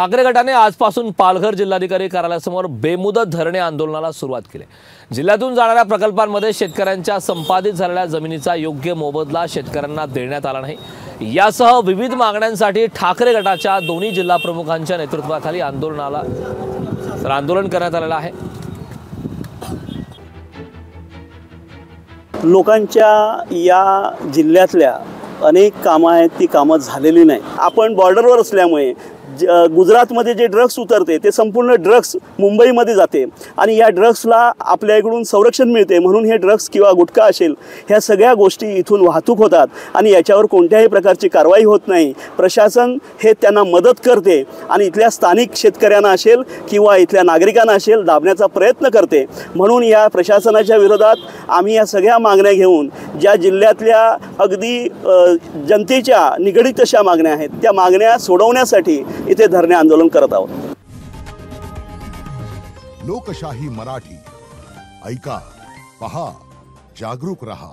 ठाकरे गटाने आजपासून पालघर जिल्हाधिकारी कार्यालयासमोर बेमुदत धरणे आंदोलनाला सुरुवात केली। जिल्ह्यातून जाणाऱ्या प्रकल्पांमध्ये शेतकऱ्यांच्या संपादित झालेल्या जमिनीचा योग्य मोबदला शेतकऱ्यांना देण्यात आला नाही। यासह विविध मागण्यांसाठी ठाकरे गटाच्या दोन्ही जिल्हा प्रमुखांच्या नेतृत्वाखाली आंदोलन करण्यात आलेलं आहे। लोकांच्या या जिल्ह्यातल्या अनेक कामं आहेत ती कामं झालेली नाही। आपण बॉर्डरवर असल्यामुळे गुजरातमध्ये जे ड्रग्स उतरते ते संपूर्ण ड्रग्स मुंबईमध्ये जाते आणि या ड्रग्सला आपल्या इकडून संरक्षण मिळते, म्हणून हे ड्रग्स किंवा गुटखा असेल ह्या सगळ्या गोष्टी इथून वाहतूक होतात आणि याच्यावर कोणत्याही प्रकारची कारवाई होत नाही। प्रशासन हे त्यांना मदत करते आणि इथल्या स्थानिक शेतकऱ्यांना असेल किंवा इथल्या नागरिकांना असेल दाबण्याचा प्रयत्न करते। म्हणून या प्रशासनाच्या विरोधात आम्ही या सगळ्या मागण्या घेऊन ज्या जिल्ह्यातल्या अगदी जनतेच्या निगडीत अशा मागण्या आहेत त्या मागण्या सोडवण्यासाठी इथे धरणे आंदोलन करत आहोत। लोकशाही मराठी ऐका, पहा, जागरूक रहा।